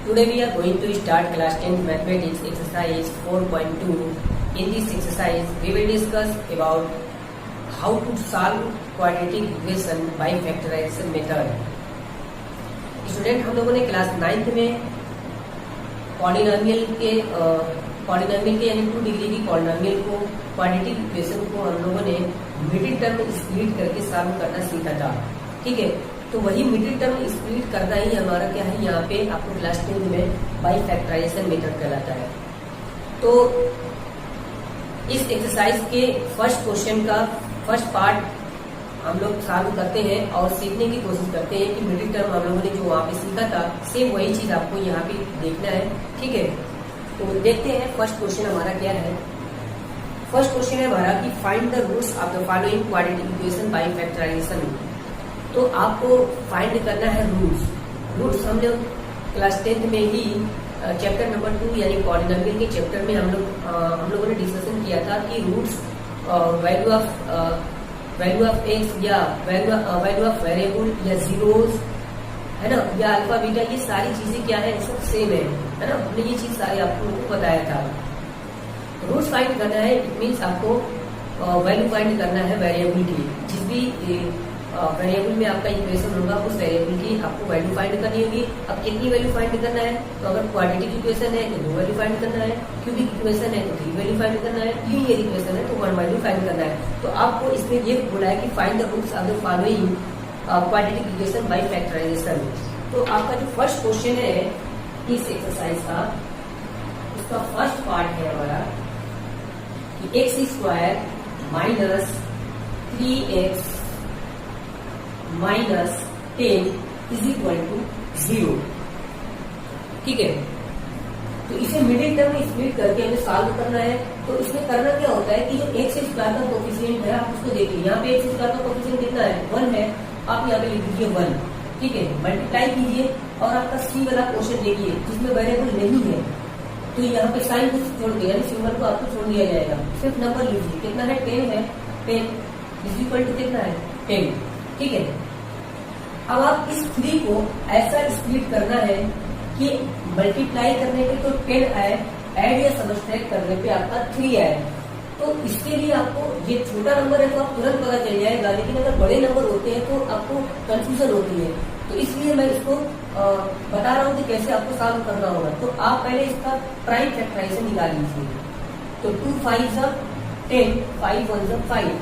Today we are going to start class 10 mathematics exercise 4.2. In this exercise we will discuss about how to solve quadratic equation by factorization method. Student, हम लोगों ने class 9th में polynomial के यानी 2 degree की polynomial को quadratic equation को हम लोगों ने मिडिल टर्म स्प्लिट करके सॉल्व करना सीखा था। ठीक है, तो वही मिडिल टर्म स्प्लिट करना ही हमारा क्या है, यहाँ पे आपको क्लास 10 में बाय फैक्टराइजेशन मेथड कहलाता है। तो इस एक्सरसाइज के फर्स्ट क्वेश्चन का फर्स्ट पार्ट हम लोग सॉल्व करते हैं और सीखने की कोशिश करते हैं कि मिडिल टर्म हम लोगों ने जो वहाँ पे सीखा था सेम वही चीज आपको यहाँ पे देखना है। ठीक है, तो देखते हैं फर्स्ट क्वेश्चन हमारा क्या है। फर्स्ट क्वेश्चन है हमारा कि find the roots of the following quadratic equation by factorisation. तो आपको फाइंड करना है रूट्स हम लोग क्लास 10th में ही चैप्टर नंबर 2 यानी पॉलिनोमियल के चैप्टर में हम लोगों ने डिस्कशन किया था कि रूट्स वैल्यू ऑफ एक्स या वैल्यू ऑफ वेरिएबल या जीरोस है ना, या अल्फा बीटा, ये सारी चीजें क्या है, सब सेम है ना। हमने ये चीज सारी आपको बताया था। रूट्स फाइंड करना है, इट मीन्स आपको वैल्यू फाइंड करना है वेरिएबल की। जिस भी वेरिएबल में आपका इक्वेशन होगा उस वेरिएबल की आपको वैल्यू फाइंड करनी होगी। अब कितनी वैल्यू फाइंड करना है, तो अगर क्वाड्रेटिक इक्वेशन है तो 2 वैल्यू फाइंड करना है, क्यूबिक इक्वेशन है तो 3 वैल्यू फाइंड करना है, लीनियर इक्वेशन है तो 1 वैल्यू फाइंड करना है। तो आपको इसमें ये बोला है कि find the roots of the following quadratic equation by factorisation. तो आपका जो फर्स्ट क्वेश्चन है इस एक्सरसाइज का, उसका फर्स्ट पार्ट है हमारा कि x² minus 3x minus 10 is equal to 0। ठीक है, तो इसे मिडिल टर्म में स्प्लिट करके हमें सॉल्व करना है। तो इसमें करना क्या होता है कि जो x² का कोफिशिएंट है आप उसको देखिए। यहाँ पे x² का कोफिशिएंट कितना है, 1 है। आप यहाँ पे लिख दीजिए 1। ठीक है, मल्टीप्लाई कीजिए और आपका C वाला क्वेश्चन देखिए जिसमें वेरिएबल नहीं है, तो यहाँ पे साइन को छोड़ दिया, यानी सिंबल को आपको छोड़ दिया जाएगा। सिर्फ नंबर लीजिए, कितना है, 10 है। 10 इज इक्वल टू कितना है, 10। ठीक है, अब आप इस 3 को ऐसा स्प्लिट करना है कि मल्टीप्लाई करने पे तो 10 आए, ऐड या सबट्रैक्ट करने पे आपका 3 आए। तो इसके लिए आपको ये छोटा नंबर है तो आप तुरंत पता चल जाएगा, लेकिन अगर बड़े नंबर होते हैं तो आपको कंफ्यूजन होती है। तो इसलिए मैं इसको बता रहा हूँ कि कैसे आपको सॉल्व करना होगा। तो आप पहले इसका प्राइम फैक्टराइजेशन निकाल लीजिए। तो 2 5 10, 5 1 5,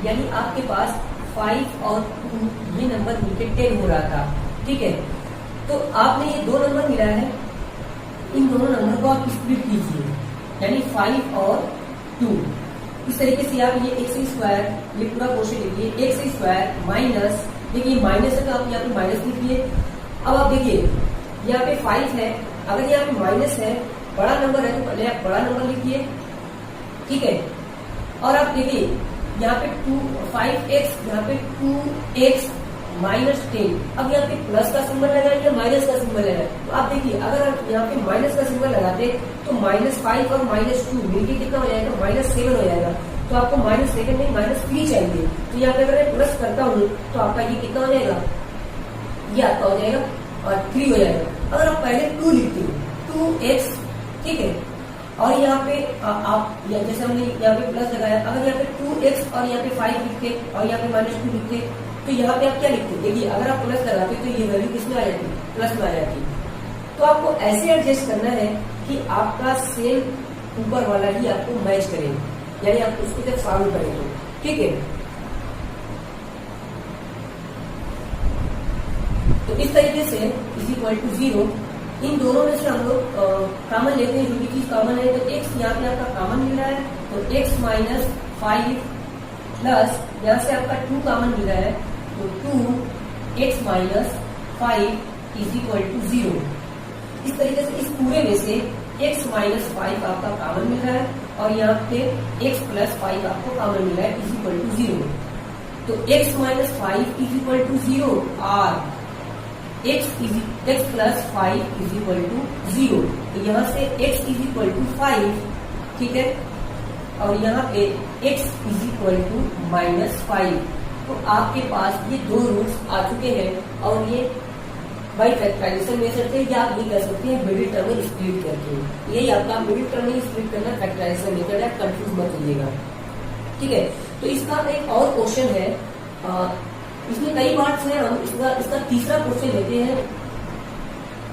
यानी आपके पास 5 और 2 ये नंबर मिलकर 10 हो रहा था। ठीक है, तो आपने ये 2 नंबर मिला है, इन दोनों नंबर को आप स्प्लिट कीजिए, यानी 5 और 2। इस तरीके से आप ये x², ये पूरा क्वेश्चन लिखिए, x² माइनस, देखिए माइनस है तो आप यहाँ पे माइनस लिखिए। अब आप देखिए यहाँ पे 5 है, अगर यहाँ पे माइनस है, बड़ा नंबर है तो पहले आप बड़ा नंबर लिखिए। ठीक है, और आप देखिए यहाँ पे 5x, यहाँ पे 2x माइनस 10। अब यहाँ पे प्लस का सिंबल लगाए या माइनस का सिंबल लगाए, तो आप देखिए अगर आप यहाँ पे माइनस का सिंबल लगाते तो -5 और -2 मिलकर कितना हो जाएगा, -7 हो जाएगा। तो आपको -7 नहीं -3 चाहिए। तो यहाँ पे अगर मैं प्लस करता हूँ तो आपका ये कितना हो जाएगा, ये आपका हो जाएगा और 3 हो जाएगा। अगर आप पहले 2 लिखते हो, 2x, ठीक है, और यहाँ पे आप जैसे हमने यहाँ पे प्लस लगाया, अगर यहाँ पे 2x और यहाँ पे 5 लिखते और यहाँ पे -2 लिखते तो यहाँ पे आप क्या लिखते, देखिए अगर आप प्लस लगाते तो ये वैल्यू किसमें आ जाती, प्लस में आ जाती। तो आपको ऐसे एडजस्ट करना है कि आपका सेम ऊपर वाला ही आपको मैच करे, यानी आप उसको जब सॉल्व करेंगे। ठीक है, तो इस तरीके से इज इक्वल टू 0। इन दोनों में से हम लोग कॉमन लेते हैं, जो भी चीज कॉमन है। तो x यहाँ पे आपका कॉमन मिल रहा है, तो x माइनस 5 प्लस यहाँ से आपका 2 कॉमन मिल रहा है, तो 2x minus 5 is equal to 0। इस तरीके से इस पूरे में से x माइनस 5 आपका कॉमन मिल रहा है और यहाँ पे x प्लस 5 आपको कॉमन मिल रहा है, इज इक्वल टू 0। तो x minus 5 is equal to 0 और x plus 5 is equal to 0। तो यहाँ से x इज इक्वल टू 5, ठीक है, और यहाँ पे x इज इक्वल टू -5। तो आपके पास ये 2 रूट्स आ चुके हैं और ये बाई फैक्टराइजेशन मेथड से, या आप ये कह सकते हैं मिडिल टर्म में स्प्लिट करके। यही आपका मिडिल टर्म में स्प्लिट करना फैक्टराइजेशन मेथड है, कंफ्यूज मत होइएगा। ठीक है, तो इसका एक और क्वेश्चन है, इसमें कई पार्ट्स हैं, हम इसका तीसरा क्वेश्चन लेते हैं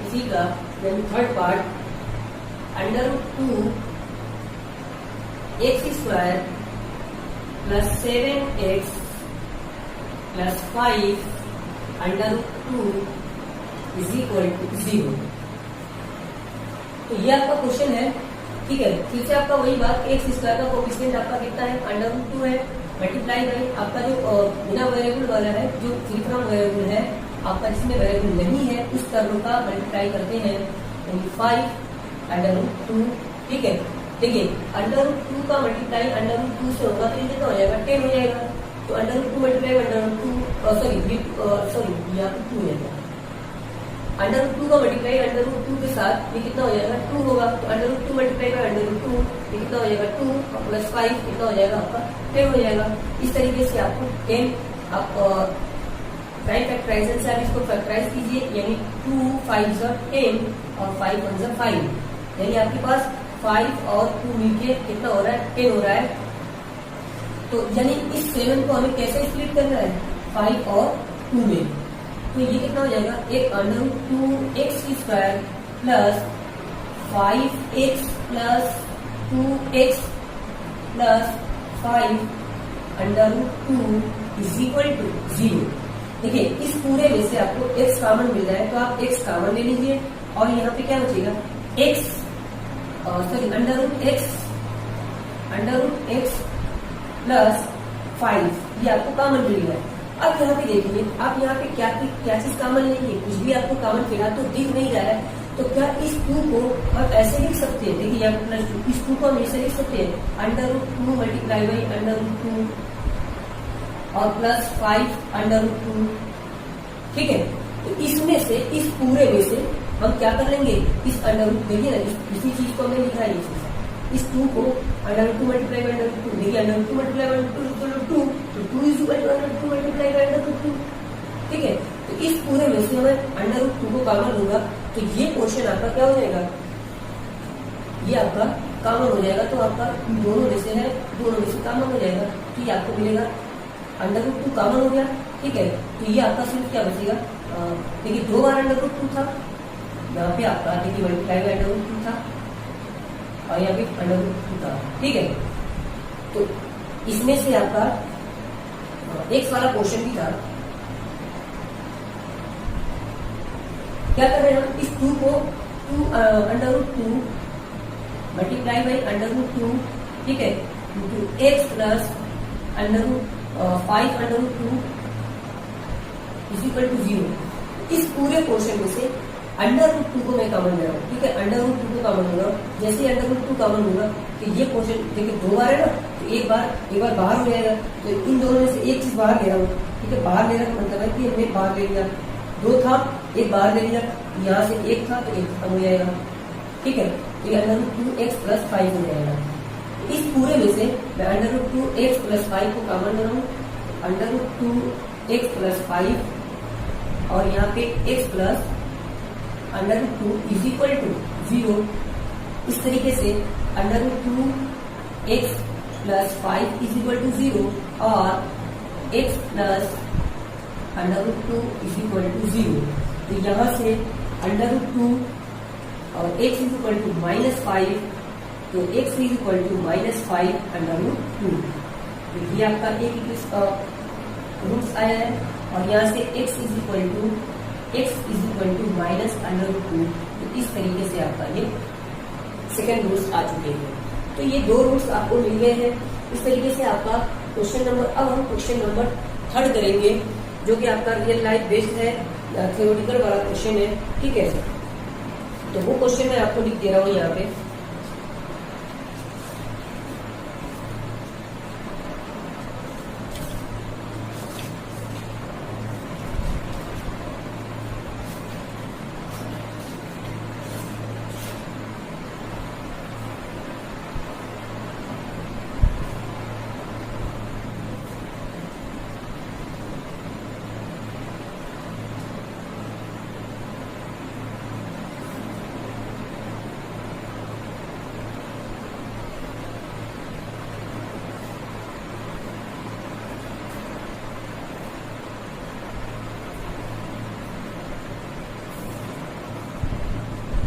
इसी का, यानी third part, √2 x² plus 7x plus 5 √2 is equal to 0। तो ये आपका क्वेश्चन है। ठीक है, फिर से आपका वही बात, x² का कोएफिशिएंट आपका कितना है, √2 है, मल्टीप्लाई बाई आपका जो बिना वेरिएबल वाला है, जो फ्री फ्रॉम वेरिएबल है, आपका जिसमें वेरिएबल नहीं है उस टर्म का मल्टीप्लाई करते हैं, 5 √2। ठीक है, देखिए √2 का मल्टीप्लाई √2 से होगा तो ये कितना हो जाएगा, 10 हो जाएगा। तो √2 मल्टीप्लाई √2 सॉरी यहाँ पे 2 है, √2 का मल्टीप्लाई √2 के साथ ये कितना हो जाएगा, 2 होगा। तो √2 मल्टीप्लाई बाई √2 ये कितना हो जाएगा, 2 प्लस 5 कितना हो जाएगा आपका, 10 हो जाएगा। इस तरीके से आपको 10 आप प्राइम फैक्टराइजेशन से आप इसको फैक्टराइज कीजिए, यानी 2 5 10 और 5 1 5, यानी आपके पास 5 और 2 मिलके कितना हो रहा है, 10 हो रहा है। तो यानी इस 7 को हमें कैसे स्प्लिट करना है, 5 और 2 में। तो ये कितना हो जाएगा, एक √2x² plus 5x plus 2x plus 5 √2 is equal to 0। देखिए इस पूरे में से आपको x कॉमन मिल रहा है, तो आप x कॉमन ले लीजिए और यहाँ पे क्या बचेगा, x √x प्लस 5, ये आपको कॉमन मिल रहा है। अब यहाँ पे देखिए, आप यहाँ पे क्या चीज कॉमन लेंगे, कुछ भी आपको कॉमन फिलहाल तो दिख नहीं रहा है। तो क्या इस 2 को आप ऐसे लिख सकते हैं, देखिए यहाँ प्लस 2, इस 2 को हम ऐसे लिख सकते हैं, √2 मल्टीप्लाई बाई √2 और प्लस 5 √2। ठीक है, तो इसमें से, इस पूरे में से हम क्या कर लेंगे, इस देखिए ना, इसी चीज को हमें लिखा है, इस 2 को √2 मल्टीप्लाई बाई √2, देखिए √2 मल्टीप्लाई बाई √2 तो 2 is equal to √2 multiply by √2। ठीक है, तो इस पूरे में से हमें √2 को कॉमन लूंगा, तो ये क्वेश्चन आपका क्या हो जाएगा, ये आपका कॉमन हो जाएगा। तो आपका दोनों में से है, दोनों में से कॉमन हो जाएगा, तो ये आपको मिलेगा √2 कॉमन हो गया। ठीक है, तो ये आपका सिर्फ क्या बचेगा, देखिए 2 बार √2 था, यहाँ पे आपका देखिए मल्टीप्लाई बाई √2 था और यहाँ पे √2 था। ठीक है, तो इसमें से आपका एक वाला क्वेश्चन भी था, क्या कर रहे हैं हम, इस 2 को √2 मल्टीप्लाई बाई √2, ठीक है, x plus 5 √2 is equal to 0। इस पूरे क्वेश्चन में से √2 को मैं कॉमन ले रहा हूँ। ठीक है, √2 को कॉमन ले रहा हूँ, जैसे ही √2 कॉमन होगा तो ये क्वेश्चन देखिए 2 बार है ना, तो एक बार बाहर हो जाएगा। तो इन दोनों में से एक चीज बाहर ले रहा हूँ। ठीक है, बाहर ले रहा का मतलब है कि हमने बाहर ले लिया, 2 था, एक बाहर ले लिया, यहाँ से 1 था तो 1 खत्म हो जाएगा। ठीक है, तो ये √2x प्लस 5 हो जाएगा। इस पूरे में से मैं √2x प्लस 5 को कॉमन ले रहा हूँ, √2x प्लस 5 और यहाँ पे x plus √2 is equal to 0। इस तरीके से √2x plus 5 is equal to 0 और x plus √2 is equal to 0। तो यहाँ से √2 और x इज इक्वल टू -5, तो x इज इक्वल टू -5 √2। तो ये आपका एक रूट्स आया है और यहाँ से x इज इक्वल टू -√2। तो इस तरीके से आपका ये सेकेंड रूट्स आ चुके हैं। तो ये 2 रूट्स आपको मिल गए हैं। इस तरीके से आपका क्वेश्चन नंबर, अब हम क्वेश्चन नंबर 3 करेंगे, जो कि आपका रियल लाइफ बेस्ड है, थ्योरेटिकल वाला क्वेश्चन है। ठीक है, तो वो क्वेश्चन मैं आपको लिख दे रहा हूँ यहाँ पे।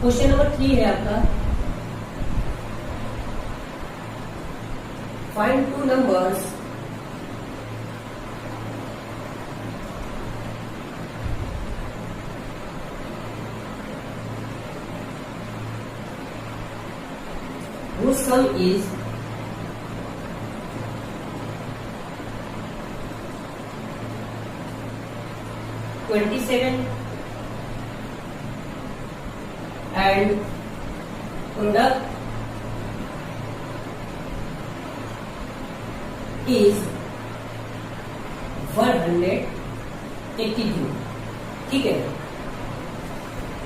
क्वेश्चन नंबर 3 है आपका, find two numbers whose sum is 27 and product is 182। ठीक है,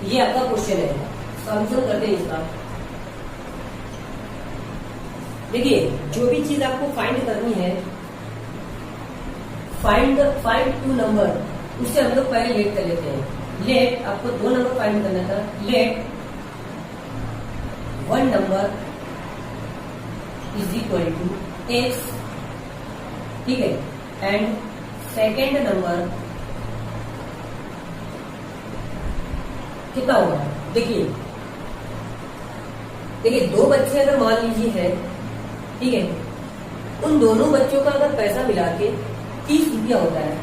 ये आपका क्वेश्चन है। सॉल्यूशन करते हैं इसका। देखिए, जो भी चीज आपको फाइंड करनी है, फाइंड टू नंबर, उससे हम लोग पहले लेट कर लेते हैं। लेट आपको 2 नंबर फाइंड करना था। Let 1 number is equal to x, ठीक है, एंड सेकेंड नंबर कितना होगा। देखिए 2 बच्चे अगर मान लीजिए है, ठीक है, उन दोनों बच्चों का अगर पैसा मिला के 30 रुपया होता है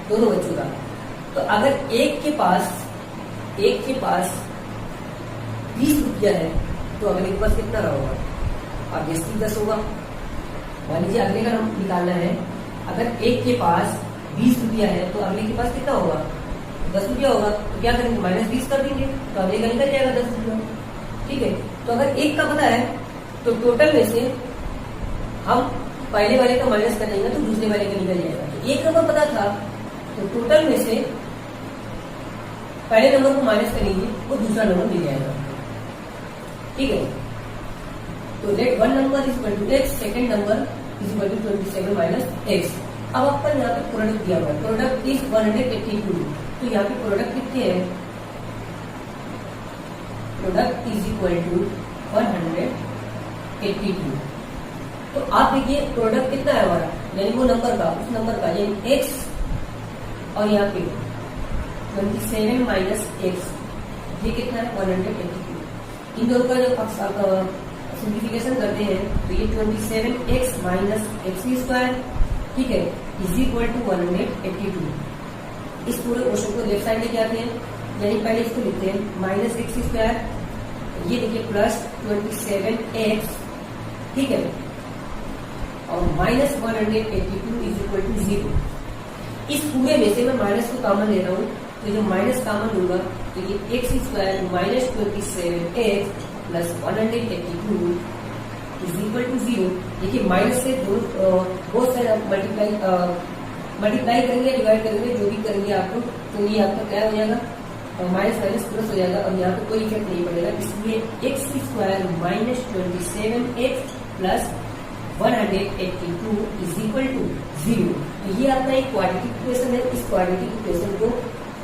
दोनों बच्चों का, तो अगर एक के पास 20 रुपया है तो अगले के पास कितना होगा। ऑब्वियसली 10 होगा। मान लीजिए अगले का हम निकालना है, अगर एक के पास 20 रुपया है तो अगले के पास कितना होगा, 10 रुपया होगा। तो क्या करेंगे, -20 कर देंगे, तो अगले का निकल जाएगा 10 रुपया। ठीक है, तो अगर एक का पता है तो टोटल में से हम पहले वाले का माइनस कर देंगे तो दूसरे वाले का निकल जाएगा। तो एक नंबर पता था तो टोटल में से पहले नंबर को माइनस करेंगे वो दूसरा नंबर मिल जाएगा। ठीक है, तो let 1 number is equal to x, second number is equal to 27 minus x. अब आपका यहाँ पे प्रोडक्ट दिया हुआ है, प्रोडक्ट इज 182। तो यहाँ पे प्रोडक्ट कितने हैं, प्रोडक्ट इज इक्वल टू 182। तो आप देखिए प्रोडक्ट कितना है हमारा, यानी वो नंबर का, उस नंबर का, यानी एक्स और यहाँ पे 27 माइनस एक्स, ये कितना है 182। इन दोनों का जब सिंप्लीफिकेशन करते हैं तो ये 27x माइनस एक्स स्क्वायर, ठीक है, इज इक्वल टू 182। इस पूरे क्वेश्चन को लेफ्ट साइड लेके आते हैं, यानी पहले इसको लिखते हैं माइनस एक्स स्क्वायर, ये देखिए प्लस 27x, ठीक है, और माइनस 182 इज इक्वल टू 0। इस पूरे में से मैं माइनस को कॉमन ले रहा हूँ, तो जो माइनस कॉमन होगा तो ये x square minus 27x plus 182 is equal to 0। देखिए माइनस से बहुत सारे मल्टीप्लाई करेंगे, डिवाइड करेंगे, जो भी करेंगे आपको, तो ये आपका क्या हो जाएगा, माइनस माइनस प्लस हो जाएगा और यहाँ पे कोई इफेक्ट नहीं पड़ेगा। इसलिए x square minus 27x plus 182 is equal to 0। तो ये आपका एक क्वाड्रेटिक इक्वेशन है। इस क्वाड्रेटिक इक्वेशन को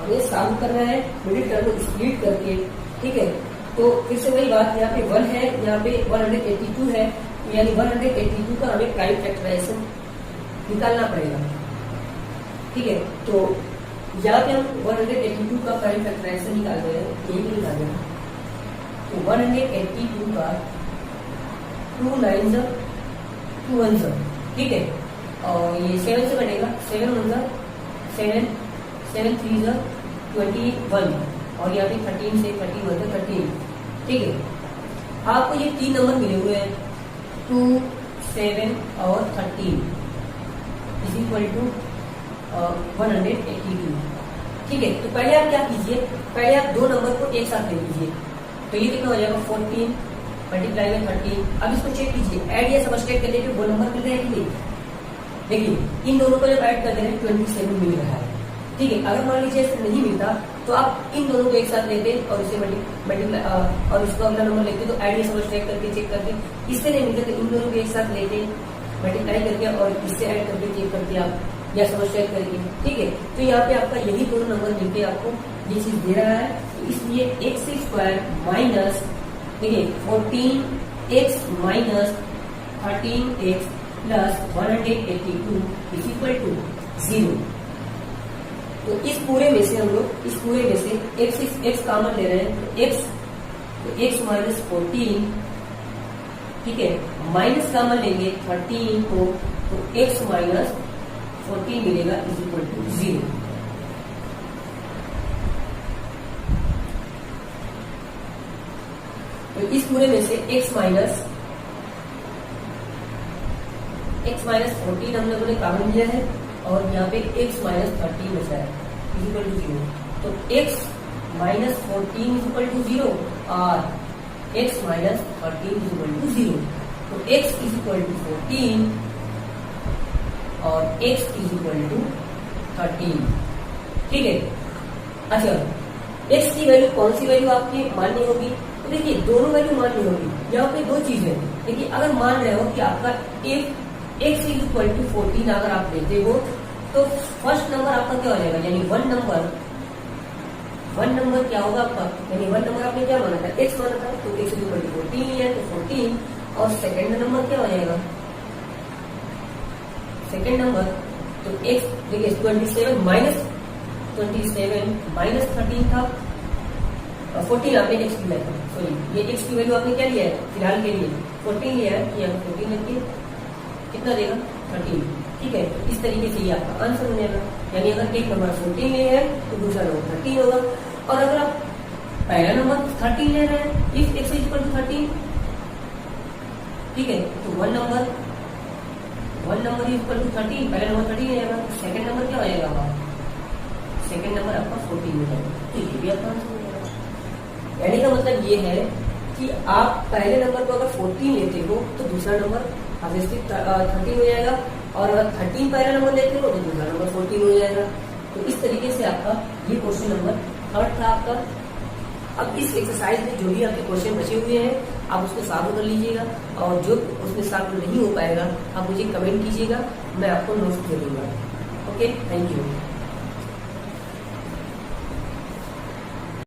हमें सॉल्व करना है मिडिल टर्म को स्प्लिट करके। ठीक है, तो फिर से वही बात, यहाँ पे 1 है, यहाँ पे 182 है, यानी 182 का हमें प्राइम फैक्टराइजेशन निकालना पड़ेगा। ठीक है, तो यहाँ पे हम 182 का प्राइम फैक्टराइजेशन निकाल रहे हैं, यही निकाल रहे हैं। तो 182 का 2 9 2 1, ठीक है, और ये 7 से कटेगा, 7 1 7 7 3 21, और यहाँ पे 13 से 31 13। ठीक है, आपको ये 3 नंबर मिले हुए हैं, 2 7 और 13 इज इक्वल टू 182। ठीक है, तो पहले आप क्या कीजिए, पहले आप 2 नंबर को एक साथ ले लीजिए, तो ये कितना हो जाएगा 14 मल्टीप्लाई में 13। अब इसको चेक कीजिए, ऐड या सबट्रैक्ट करने पे वो नंबर मिल रहा है कि नहीं। देखिए इन दोनों को जब ऐड कर दे रहे हैं 27 मिल रहा है। ठीक है, अगर मान लीजिए ऐसे नहीं मिलता तो आप इन दोनों को एक साथ लेते और इसे मल्टीप्लाई और उसको अगला नंबर लेते, तो ऐड या सबट्रैक्ट करके चेक करते। इससे नहीं मिलता तो इन दोनों को एक साथ लेते, मल्टीप्लाई करके और इससे ऐड करके चेक करते आप, या सबट्रैक्ट करके। ठीक है, तो यहाँ पे आपका यही दोनों नंबर मिलके आपको ये चीज दे रहा है। तो इसलिए एक्स स्क्वायर माइनस, देखिए 14x minus 13x plus 182 is equal to 0। तो इस पूरे में से हम लोग x कॉमन ले रहे हैं, तो x माइनस 14, ठीक है, माइनस कॉमन लेंगे 13 को, तो x माइनस 14 मिलेगा इज इक्वल टू 0। तो इस पूरे में से x माइनस 14 हम लोगों ने कॉमन लिया है और यहाँ पे x माइनस 13 बचा है इज इक्वल टू 0। तो x minus 14 is equal to 0 और x minus 13 is equal to 0। तो x इज इक्वल टू 14 और x इज इक्वल टू 13, ठीक है। अच्छा, x की वैल्यू कौन सी वैल्यू आपकी माननी होगी? तो देखिए दोनों वैल्यू माननी होगी। यहाँ पे दो चीजें, देखिए अगर मान रहे हो कि आपका x इज इक्वल टू 14 अगर आप लेते हो तो फर्स्ट नंबर आपका क्या हो जाएगा, यानी वन नंबर क्या होगा आपका, यानी वन नंबर आपने क्या माना था, x माना था, तो x इज इक्वल टू 14 लिया है, तो 14 और सेकंड नंबर क्या हो जाएगा, सेकंड नंबर तो x देखिए 27 माइनस 13 था, 14 आपने x की लिया था, सॉरी ये x की वैल्यू आपने क्या लिया है फिलहाल के लिए 14 लिया है, यहाँ 14 लिख के कितना देगा 13, ठीक है। तो इस तरीके से ये आपका आंसर हो जाएगा, यानी अगर एक नंबर 14 लिया है तो दूसरा नंबर 13 होगा। और अगर आप पहला नंबर 13 ले रहे हैं, if x is equal to 13, ठीक है, तो one number is equal to 13, पहला नंबर 13 रहेगा, तो सेकंड नंबर क्या हो जाएगा आपका, सेकंड नंबर आपका 14 हो जाएगा, तो ये भी आपका आंसर हो जाएगा। कहने का मतलब ये है कि आप पहले नंबर को अगर 14 लेते हो तो दूसरा नंबर ऑब्वियसली 13 हो जाएगा, और अगर 13 पहला नंबर लेते हो तो दूसरा नंबर 14 हो जाएगा। तो इस तरीके से आपका ये क्वेश्चन नंबर 3 था आपका। अब इस एक्सरसाइज में जो भी आपके क्वेश्चन बचे हुए हैं आप उसको सॉल्व कर लीजिएगा, और जो उसमें सॉल्व नहीं हो पाएगा आप मुझे कमेंट कीजिएगा, मैं आपको नोट्स दे दूंगा। Okay, thank you.